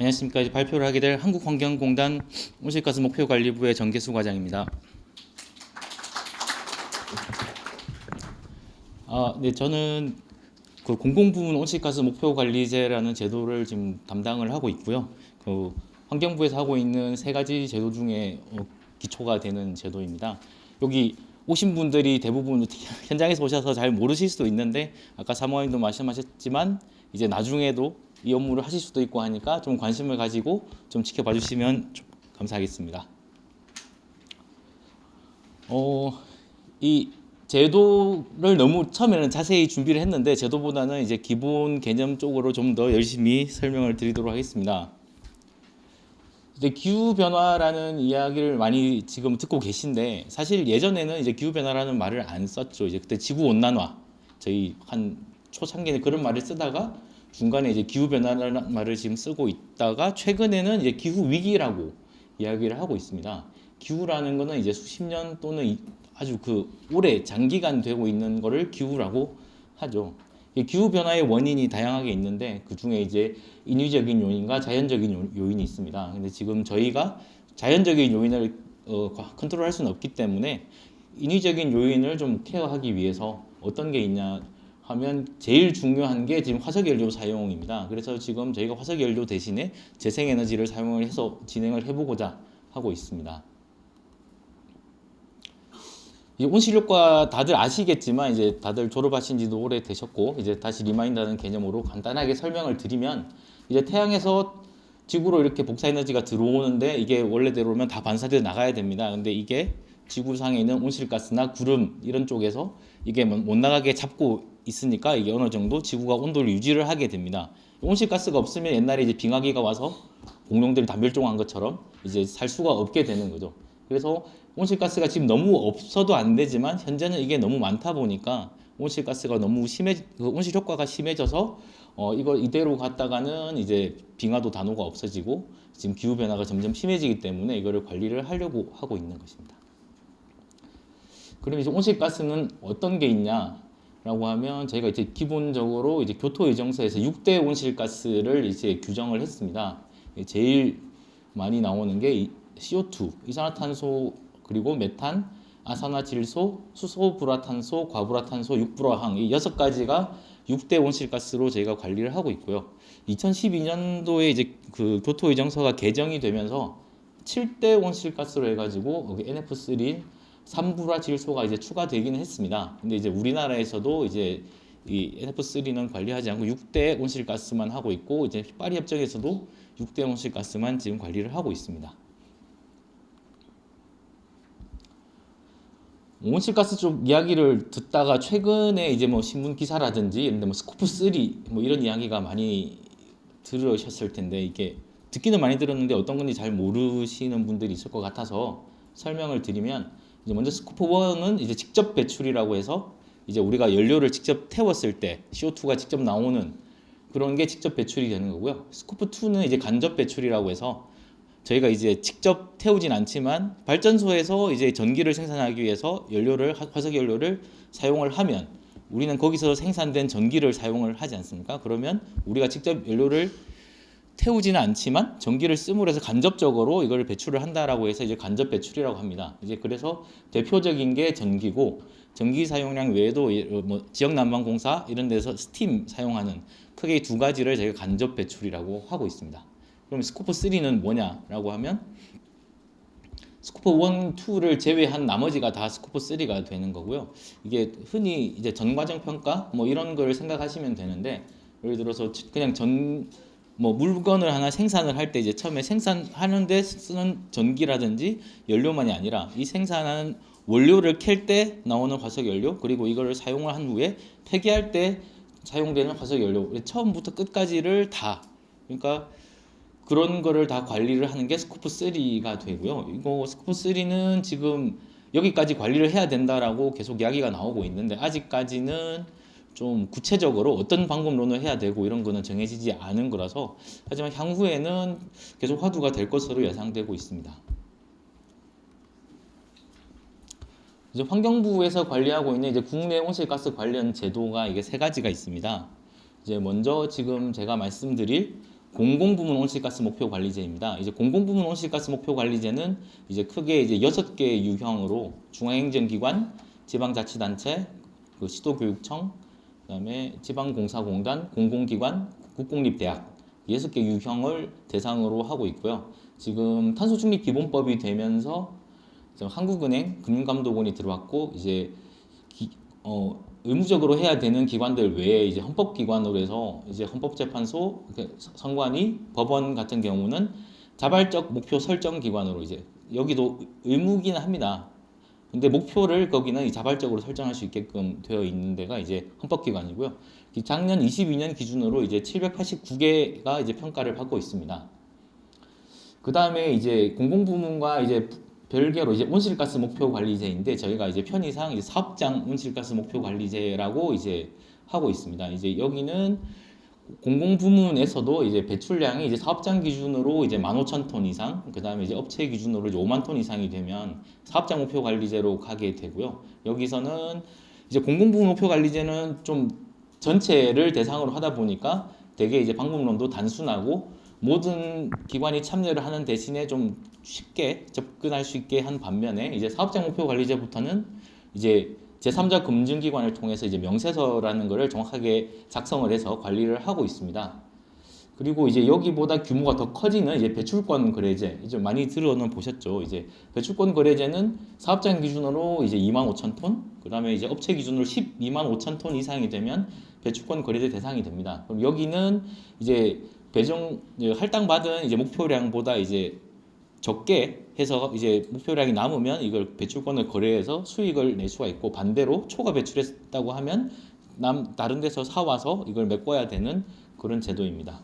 안녕하십니까. 이제 발표를 하게 될 한국환경공단 온실가스 목표관리부의 정계수 과장입니다. 네, 저는 그 공공부문 온실가스 목표관리제라는 제도를 지금 담당을 하고 있고요. 그 환경부에서 하고 있는 세 가지 제도 중에 기초가 되는 제도입니다. 여기 오신 분들이 대부분 현장에서 오셔서 잘 모르실 수도 있는데, 아까 사무관님도 말씀하셨지만 이제 나중에도 이 업무를 하실 수도 있고 하니까 좀 관심을 가지고 좀 지켜봐 주시면 감사하겠습니다. 이 제도를 너무 처음에는 자세히 준비를 했는데, 제도보다는 이제 기본 개념 쪽으로 좀 더 열심히 설명을 드리도록 하겠습니다. 이제 기후 변화라는 이야기를 많이 지금 듣고 계신데, 사실 예전에는 이제 기후 변화라는 말을 안 썼죠. 이제 그때 지구 온난화, 저희 한 초창기에 그런 말을 쓰다가 중간에 이제 기후 변화라는 말을 지금 쓰고 있다가 최근에는 이제 기후 위기라고 이야기를 하고 있습니다. 기후라는 거는 이제 수십 년 또는 아주 그 오래 장기간 되고 있는 거를 기후라고 하죠. 기후 변화의 원인이 다양하게 있는데, 그 중에 이제 인위적인 요인과 자연적인 요인이 있습니다. 근데 지금 저희가 자연적인 요인을 컨트롤할 수는 없기 때문에 인위적인 요인을 좀 케어하기 위해서 어떤 게 있냐 하면, 제일 중요한 게 지금 화석연료 사용입니다. 그래서 지금 저희가 화석연료 대신에 재생에너지를 사용을 해서 진행을 해보고자 하고 있습니다. 이 온실효과 다들 아시겠지만, 이제 다들 졸업하신 지도 오래 되셨고, 이제 다시 리마인드하는 개념으로 간단하게 설명을 드리면, 이제 태양에서 지구로 이렇게 복사에너지가 들어오는데, 이게 원래대로면 다 반사되어 나가야 됩니다. 근데 이게 지구상에 있는 온실가스나 구름 이런 쪽에서 이게 못 나가게 잡고 있으니까 이게 어느 정도 지구가 온도를 유지를 하게 됩니다. 온실가스가 없으면 옛날에 이제 빙하기가 와서 공룡들이 다 멸종한 것처럼 이제 살 수가 없게 되는 거죠. 그래서 온실가스가 지금 너무 없어도 안 되지만, 현재는 이게 너무 많다 보니까 온실가스가 너무 온실 효과가 심해져서 이거 이대로 갔다가는 이제 빙하도 단호가 없어지고 지금 기후 변화가 점점 심해지기 때문에 이거를 관리를 하려고 하고 있는 것입니다. 그럼 이제 온실가스는 어떤 게 있냐라고 하면, 저희가 이제 기본적으로 이제 교토의정서에서 6대 온실가스를 이제 규정을 했습니다. 제일 많이 나오는 게 CO2, 이산화탄소, 그리고 메탄, 아산화질소, 수소불화탄소, 과불화탄소, 육불화황, 이 6가지가 6대 온실가스로 저희가 관리를 하고 있고요. 2012년도에 이제 그 교토의정서가 개정이 되면서 7대 온실가스로 해가지고 NF3인 산불화질소가 이제 추가되기는 했습니다. 근데 이제 우리나라에서도 이제 이 NF3는 관리하지 않고 6대 온실가스만 하고 있고, 이제 파리 협정에서도 6대 온실가스만 지금 관리를 하고 있습니다. 온실가스 쪽 이야기를 듣다가 최근에 이제 뭐 신문 기사라든지 이런 데 뭐 스코프 3 뭐 이런 이야기가 많이 들으셨을 텐데, 이게 듣기는 많이 들었는데 어떤 건지 잘 모르시는 분들이 있을 것 같아서 설명을 드리면, 이제 먼저 스코프 1은 이제 직접 배출이라고 해서 이제 우리가 연료를 직접 태웠을 때 CO2가 직접 나오는 그런 게 직접 배출이 되는 거고요. 스코프 2는 이제 간접 배출이라고 해서 저희가 이제 직접 태우진 않지만 발전소에서 이제 전기를 생산하기 위해서 화석연료를 사용을 하면, 우리는 거기서 생산된 전기를 사용을 하지 않습니까? 그러면 우리가 직접 연료를 태우지는 않지만 전기를 씀으로 해서 간접적으로 이걸 배출을 한다라고 해서 이제 간접 배출이라고 합니다. 이제 그래서 대표적인 게 전기고, 전기 사용량 외에도 뭐 지역난방공사 이런 데서 스팀 사용하는 크게 두 가지를 저희가 간접 배출이라고 하고 있습니다. 그럼 스코프 3는 뭐냐라고 하면, 스코프 1, 2를 제외한 나머지가 다 스코프 3가 되는 거고요. 이게 흔히 이제 전과정 평가 뭐 이런 걸 생각하시면 되는데, 예를 들어서 그냥 뭐 물건을 하나 생산을 할 때 이제 처음에 생산하는데 쓰는 전기라든지 연료만이 아니라, 이 생산하는 원료를 캘 때 나오는 화석연료, 그리고 이거를 사용을 한 후에 폐기할 때 사용되는 화석연료, 처음부터 끝까지를 다, 그러니까 그런 거를 다 관리를 하는 게 스코프 3가 되고요. 이거 스코프 3는 지금 여기까지 관리를 해야 된다라고 계속 이야기가 나오고 있는데, 아직까지는 좀 구체적으로 어떤 방법론을 해야 되고 이런 거는 정해지지 않은 거라서, 하지만 향후에는 계속 화두가 될 것으로 예상되고 있습니다. 이제 환경부에서 관리하고 있는 이제 국내 온실가스 관련 제도가 이게 세 가지가 있습니다. 이제 먼저 지금 제가 말씀드릴 공공부문 온실가스 목표 관리제입니다. 이제 공공부문 온실가스 목표 관리제는 이제 크게 이제 6개 유형으로 중앙행정기관, 지방자치단체, 그 시도교육청, 그다음에 지방공사공단, 공공기관, 국공립대학 6개 유형을 대상으로 하고 있고요. 지금 탄소중립기본법이 되면서 한국은행, 금융감독원이 들어왔고 이제 의무적으로 해야 되는 기관들 외에 이제 헌법기관으로 해서 이제 헌법재판소, 선관위, 법원 같은 경우는 자발적 목표 설정 기관으로 이제 여기도 의무긴 합니다. 근데 목표를 거기는 자발적으로 설정할 수 있게끔 되어 있는 데가 이제 헌법기관이고요. 작년 22년 기준으로 이제 789개가 이제 평가를 받고 있습니다. 그 다음에 이제 공공부문과 이제 별개로 이제 온실가스 목표 관리제인데 저희가 이제 편의상 이제 사업장 온실가스 목표 관리제라고 이제 하고 있습니다. 이제 여기는 공공부문에서도 이제 배출량이 이제 사업장 기준으로 이제 15,000톤 이상, 그 다음에 이제 업체 기준으로 이제 5만 톤 이상이 되면 사업장 목표 관리제로 가게 되고요. 여기서는 이제 공공부문 목표 관리제는 좀 전체를 대상으로 하다 보니까 되게 이제 방법론도 단순하고 모든 기관이 참여를 하는 대신에 좀 쉽게 접근할 수 있게 한 반면에 이제 사업장 목표 관리제부터는 이제 제3자 검증기관을 통해서 이제 명세서라는 것을 정확하게 작성을 해서 관리를 하고 있습니다. 그리고 이제 여기보다 규모가 더 커지는 이제 배출권 거래제, 이제 많이 들어는 보셨죠. 이제 배출권 거래제는 사업장 기준으로 이제 25,000톤, 그 다음에 이제 업체 기준으로 125,000톤 이상이 되면 배출권 거래제 대상이 됩니다. 그럼 여기는 이제 할당받은 이제 목표량보다 이제 적게 해서 이제 목표량이 남으면 이걸 배출권을 거래해서 수익을 낼 수가 있고, 반대로 초과 배출했다고 하면 다른 데서 사와서 이걸 메꿔야 되는 그런 제도입니다.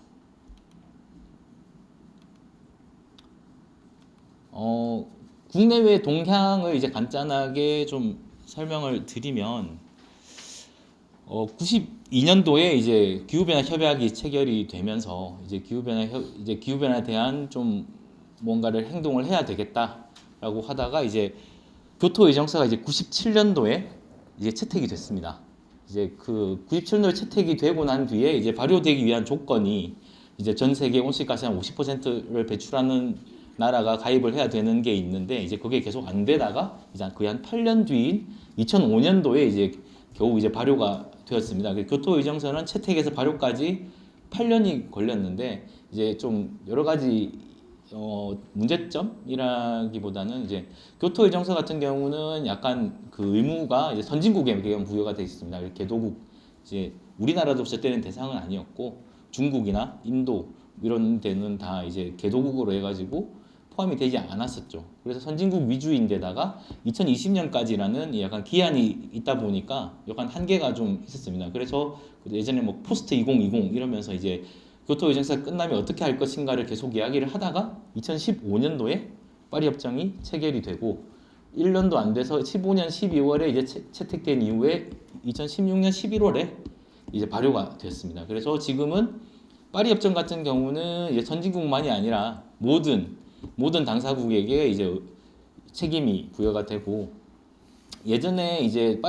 국내외 동향을 이제 간단하게 좀 설명을 드리면 92년도에 이제 기후변화 협약이 체결이 되면서 이제 기후변화에 대한 좀 뭔가를 행동을 해야 되겠다라고 하다가 이제 교토의정서가 이제 97년도에 이제 채택이 됐습니다. 이제 그 97년도에 채택이 되고 난 뒤에 이제 발효되기 위한 조건이 이제 전 세계 온실가스 한 50%를 배출하는 나라가 가입을 해야 되는 게 있는데 이제 그게 계속 안 되다가 이제 거의 한 8년 뒤인 2005년도에 이제 겨우 이제 발효가 되었습니다. 교토의정서는 채택에서 발효까지 8년이 걸렸는데 이제 좀 여러 가지 문제점이라기보다는 이제 교토의정서 같은 경우는 약간 그 의무가 이제 선진국에게 부여가 되어 있습니다. 개도국 이제 우리나라도 없을 때는 대상은 아니었고 중국이나 인도 이런 데는 다 이제 개도국으로 해가지고 포함이 되지 않았었죠. 그래서 선진국 위주인데다가 2020년까지라는 약간 기한이 있다 보니까 약간 한계가 좀 있었습니다. 그래서 예전에 뭐 포스트 2020 이러면서 이제 교토의정서가 끝나면 어떻게 할 것인가를 계속 이야기를 하다가 2015년도에 파리협정이 체결이 되고 1년도 안 돼서 15년 12월에 이제 채택된 이후에 2016년 11월에 이제 발효가 됐습니다. 그래서 지금은 파리협정 같은 경우는 이제 선진국만이 아니라 모든 당사국에게 이제 책임이 부여가 되고, 예전에 이제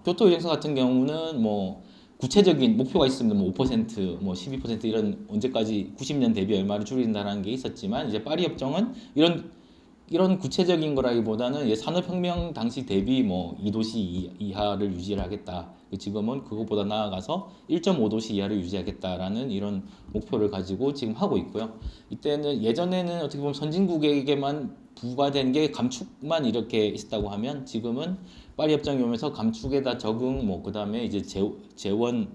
교토의정서 같은 경우는 뭐 구체적인 목표가 있습니다. 뭐 5%, 뭐 12% 이런 언제까지 90년 대비 얼마를 줄인다라는 게 있었지만 이제 파리협정은 이런 구체적인 거라기보다는 이제 산업혁명 당시 대비 뭐 2도씨 이하를 유지를 하겠다. 지금은 그것보다 나아가서 1.5도씨 이하를 유지하겠다라는 이런 목표를 가지고 지금 하고 있고요. 이때는 예전에는 어떻게 보면 선진국에게만 부과된 게 감축만 이렇게 있었다고 하면 지금은 파리협정이 오면서 감축에다 적응, 뭐 그다음에 이제 재원,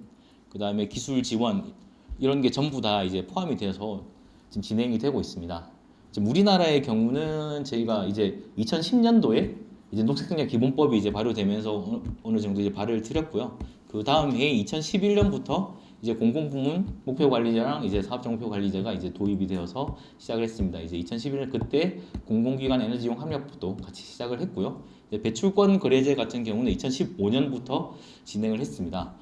그다음에 기술 지원 이런 게 전부 다 이제 포함이 되어서 지금 진행이 되고 있습니다. 지금 우리나라의 경우는 저희가 이제 2010년도에 이제 녹색성장 기본법이 이제 발효되면서 어느 정도 이제 발효를 드렸고요. 그 다음 해에 2011년부터 이제 공공부문 목표관리제랑 이제 사업장 목표관리제가 이제 도입이 되어서 시작을 했습니다. 이제 2011년 그때 공공기관 에너지용 합력부도 같이 시작을 했고요. 배출권 거래제 같은 경우는 2015년부터 진행을 했습니다.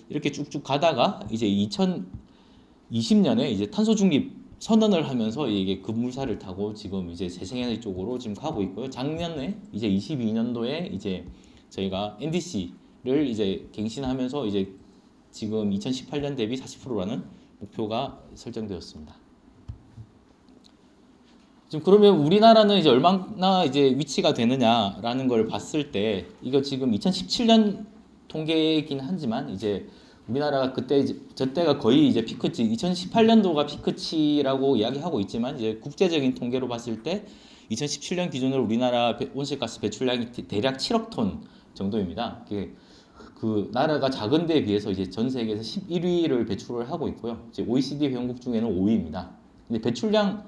이렇게 쭉쭉 가다가 이제 2020년에 이제 탄소 중립 선언을 하면서 이게 급물살을 타고 지금 이제 재생에너지 쪽으로 지금 가고 있고요. 작년에 이제 22년도에 이제 저희가 NDC를 이제 갱신하면서 이제 지금 2018년 대비 40%라는 목표가 설정되었습니다. 지금 그러면 우리나라는 이제 얼마나 이제 위치가 되느냐라는 걸 봤을 때 이거 지금 2017년 통계이긴 하지만 이제 우리나라가 그때 이제 저때가 거의 이제 피크치 2018년도가 피크치라고 이야기하고 있지만 이제 국제적인 통계로 봤을 때 2017년 기준으로 우리나라 온실가스 배출량이 대략 7억 톤 정도입니다. 그 나라가 작은 데에 비해서 이제 전 세계에서 11위를 배출을 하고 있고요. 이제 OECD 회원국 중에는 5위입니다. 근데 배출량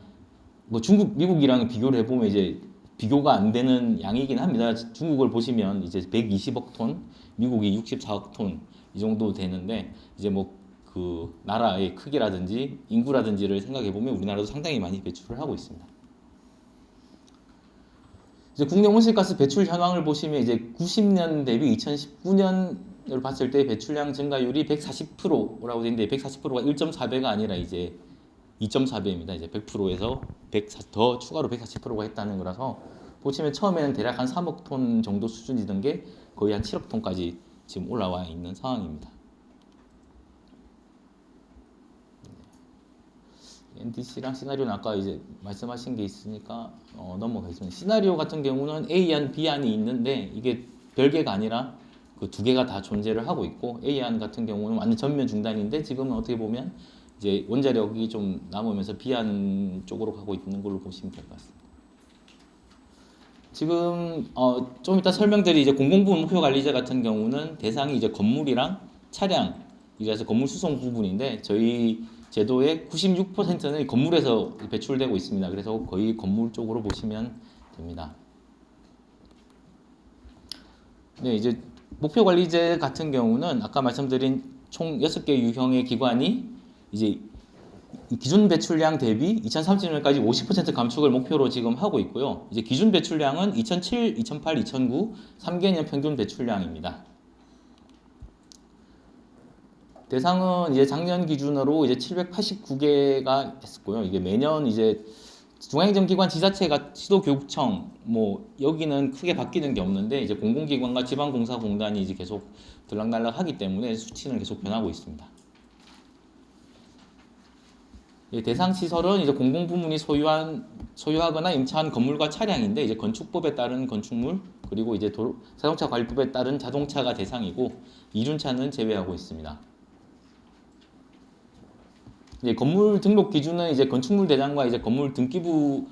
뭐 중국, 미국이랑 비교를 해보면 이제 비교가 안 되는 양이긴 합니다. 중국을 보시면 이제 120억 톤, 미국이 64억 톤 이 정도 되는데 이제 뭐 그 나라의 크기라든지 인구라든지를 생각해 보면 우리나라도 상당히 많이 배출을 하고 있습니다. 이제 국내 온실가스 배출 현황을 보시면 이제 90년 대비 2019년을 봤을 때 배출량 증가율이 140%라고 되어 있는데 140%가 1.4배가 아니라 이제 2.4배입니다. 이제 100%에서 더 추가로 140%가 했다는 거라서 보시면 처음에는 대략 한 3억 톤 정도 수준이던 게 거의 한 7억 톤까지 지금 올라와 있는 상황입니다. NDC랑 시나리오는 아까 이제 말씀하신 게 있으니까 넘어가겠습니다. 시나리오 같은 경우는 A안, B안이 있는데 이게 별개가 아니라 그 두 개가 다 존재를 하고 있고 A안 같은 경우는 완전 전면 중단인데 지금은 어떻게 보면 이제 원자력이 좀 남으면서 B안 쪽으로 가고 있는 걸로 보시면 될 것 같습니다. 지금 좀 이따 설명드릴 이제 공공부문 목표관리제 같은 경우는 대상이 이제 건물이랑 차량, 이래서 건물 수송 부분인데 저희 제도의 96%는 건물에서 배출되고 있습니다. 그래서 거의 건물 쪽으로 보시면 됩니다. 네, 이제 목표관리제 같은 경우는 아까 말씀드린 총 6개 유형의 기관이 이제 기준 배출량 대비 2030년까지 50% 감축을 목표로 지금 하고 있고요. 이제 기준 배출량은 2007, 2008, 2009 3개년 평균 배출량입니다. 대상은 이제 작년 기준으로 이제 789개가 했었고요. 이게 매년 이제 중앙행정기관 지자체가 시도교육청 뭐 여기는 크게 바뀌는 게 없는데 이제 공공기관과 지방공사공단이 이제 계속 들락날락 하기 때문에 수치는 계속 변하고 있습니다. 대상 시설은 이제 공공부문이 소유하거나 임차한 건물과 차량인데 이제 건축법에 따른 건축물 그리고 이제 자동차 관리법에 따른 자동차가 대상이고 이륜차는 제외하고 있습니다. 이제 건물 등록 기준은 이제 건축물 대장과 이제 건물 등기부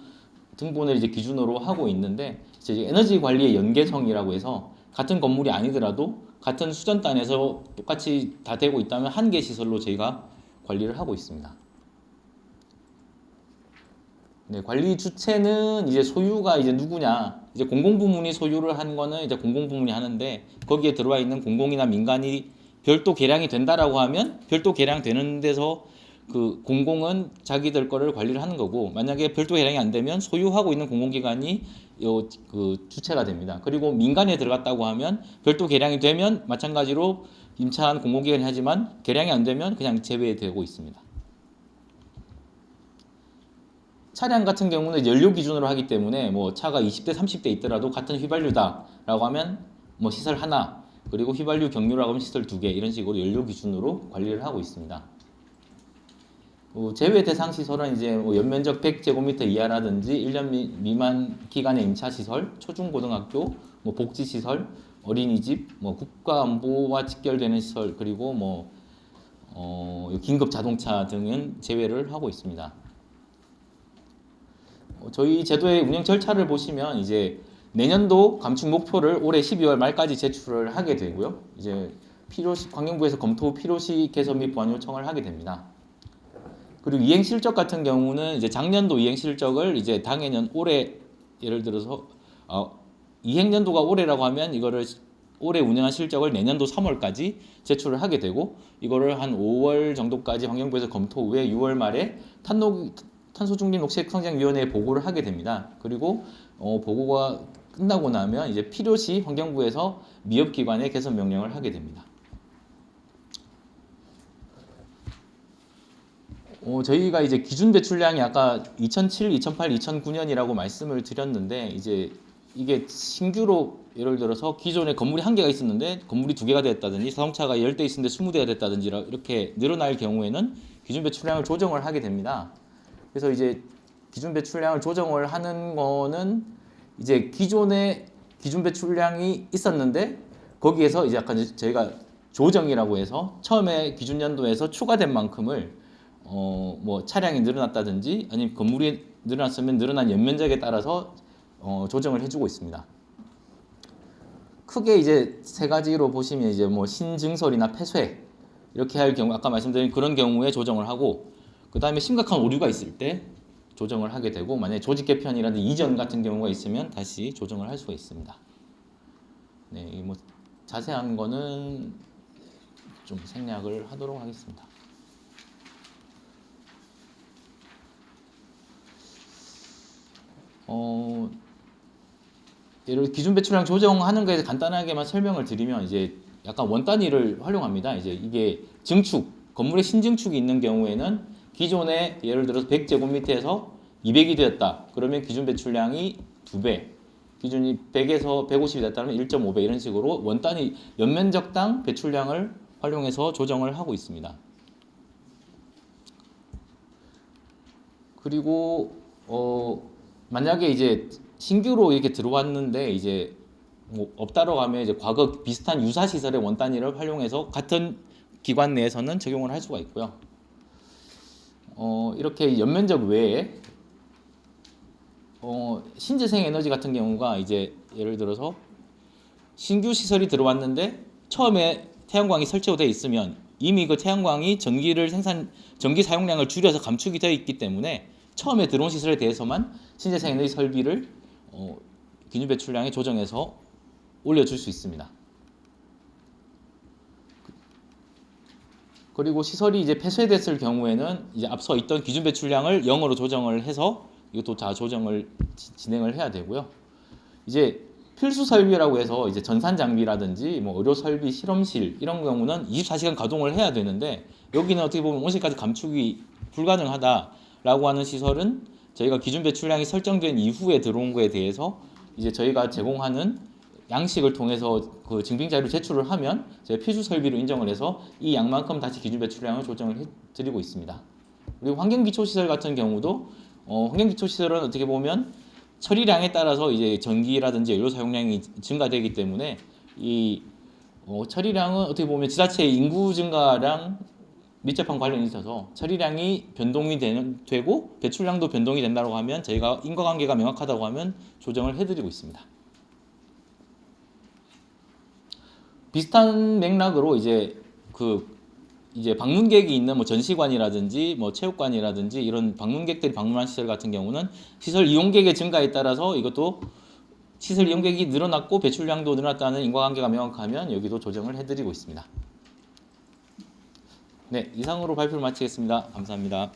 등본을 이제 기준으로 하고 있는데 이제 에너지 관리의 연계성이라고 해서 같은 건물이 아니더라도 같은 수전단에서 똑같이 다 되고 있다면 한 개 시설로 저희가 관리를 하고 있습니다. 네, 관리 주체는 이제 소유가 이제 누구냐? 이제 공공부문이 소유를 한 거는 이제 공공부문이 하는데 거기에 들어와 있는 공공이나 민간이 별도 개량이 된다라고 하면 별도 개량되는 데서 그 공공은 자기들 거를 관리를 하는 거고 만약에 별도 개량이 안 되면 소유하고 있는 공공기관이 그 주체가 됩니다. 그리고 민간에 들어갔다고 하면 별도 개량이 되면 마찬가지로 임차한 공공기관이 하지만 개량이 안 되면 그냥 제외되고 있습니다. 차량 같은 경우는 연료 기준으로 하기 때문에 뭐 차가 20대 30대 있더라도 같은 휘발유다라고 하면 뭐 시설 하나 그리고 휘발유 경유라고 하면 시설 2개 이런 식으로 연료 기준으로 관리를 하고 있습니다. 제외 대상 시설은 이제 뭐 연면적 100제곱미터 이하라든지 1년 미만 기간의 임차 시설, 초중고등학교, 뭐 복지 시설, 어린이집, 뭐 국가안보와 직결되는 시설 그리고 뭐 긴급 자동차 등은 제외를 하고 있습니다. 저희 제도의 운영 절차를 보시면 이제 내년도 감축 목표를 올해 12월 말까지 제출을 하게 되고요. 이제 필요시 환경부에서 검토 후 필요시 개선 및 보완 요청을 하게 됩니다. 그리고 이행 실적 같은 경우는 이제 작년도 이행 실적을 이제 당해년 올해 예를 들어서 이행 년도가 올해라고 하면 이거를 올해 운영한 실적을 내년도 3월까지 제출을 하게 되고 이거를 한 5월 정도까지 환경부에서 검토 후에 6월 말에 탄소중립 녹색성장위원회에 보고를 하게 됩니다. 그리고 보고가 끝나고 나면 이제 필요시 환경부에서 미협기관에 개선 명령을 하게 됩니다. 저희가 이제 기준 배출량이 아까 2007, 2008, 2009년이라고 말씀을 드렸는데 이제 이게 신규로 예를 들어서 기존에 건물이 1개가 있었는데 건물이 2개가 됐다든지 자동차가 10대 있었는데 20대가 됐다든지 이렇게 늘어날 경우에는 기준 배출량을 조정을 하게 됩니다. 그래서 이제 기준 배출량을 조정을 하는 거는 이제 기존에 기준 배출량이 있었는데 거기에서 이제 약간 저희가 조정이라고 해서 처음에 기준 연도에서 추가된 만큼을 뭐 차량이 늘어났다든지 아니면 건물이 늘어났으면 늘어난 연면적에 따라서 조정을 해주고 있습니다. 크게 이제 세 가지로 보시면 이제 뭐 신증설이나 폐쇄 이렇게 할 경우 아까 말씀드린 그런 경우에 조정을 하고 그 다음에 심각한 오류가 있을 때 조정을 하게 되고 만약에 조직 개편이라든지 이전 같은 경우가 있으면 다시 조정을 할 수가 있습니다. 네, 뭐 자세한 거는 좀 생략을 하도록 하겠습니다. 예를 들어 기준 배출량 조정하는 거에 간단하게만 설명을 드리면 이제 약간 원 단위를 활용합니다. 이제 이게 증축, 건물의 신증축이 있는 경우에는 기존에 예를 들어서 100제곱미터에서 200이 되었다. 그러면 기준 배출량이 2배. 기준이 100에서 150이 됐다면 1.5배 이런 식으로 원 단위 연면적당 배출량을 활용해서 조정을 하고 있습니다. 그리고 만약에 이제 신규로 이렇게 들어왔는데 이제 뭐 없다라고 하면 이제 과거 비슷한 유사 시설의 원 단위를 활용해서 같은 기관 내에서는 적용을 할 수가 있고요. 이렇게 연면적 외에 신재생 에너지 같은 경우가 이제 예를 들어서 신규 시설이 들어왔는데 처음에 태양광이 설치되어 있으면 이미 그 태양광이 전기 사용량을 줄여서 감축이 되어 있기 때문에 처음에 들어온 시설에 대해서만 신재생 에너지 설비를 기준 배출량에 조정해서 올려줄 수 있습니다. 그리고 시설이 이제 폐쇄됐을 경우에는 이제 앞서 있던 기준 배출량을 0으로 조정을 해서 이것도 다 조정을 진행을 해야 되고요. 이제 필수 설비라고 해서 이제 전산 장비라든지 뭐 의료 설비, 실험실 이런 경우는 24시간 가동을 해야 되는데 여기는 어떻게 보면 온실가스 감축이 불가능하다라고 하는 시설은 저희가 기준 배출량이 설정된 이후에 들어온 거에 대해서 이제 저희가 제공하는 양식을 통해서 그 증빙 자료를 제출을 하면 저희 필수 설비로 인정을 해서 이 양만큼 다시 기준 배출량을 조정을 해드리고 있습니다. 그리고 환경기초시설 같은 경우도 환경기초시설은 어떻게 보면 처리량에 따라서 이제 전기라든지 연료 사용량이 증가되기 때문에 이 처리량은 어떻게 보면 지자체의 인구 증가랑 밀접한 관련이 있어서 처리량이 변동이 되고 배출량도 변동이 된다고 하면 저희가 인과관계가 명확하다고 하면 조정을 해드리고 있습니다. 비슷한 맥락으로 이제 이제 방문객이 있는 뭐 전시관이라든지 뭐 체육관이라든지 이런 방문객들이 방문한 시설 같은 경우는 시설 이용객의 증가에 따라서 이것도 시설 이용객이 늘어났고 배출량도 늘어났다는 인과관계가 명확하면 여기도 조정을 해드리고 있습니다. 네, 이상으로 발표를 마치겠습니다. 감사합니다.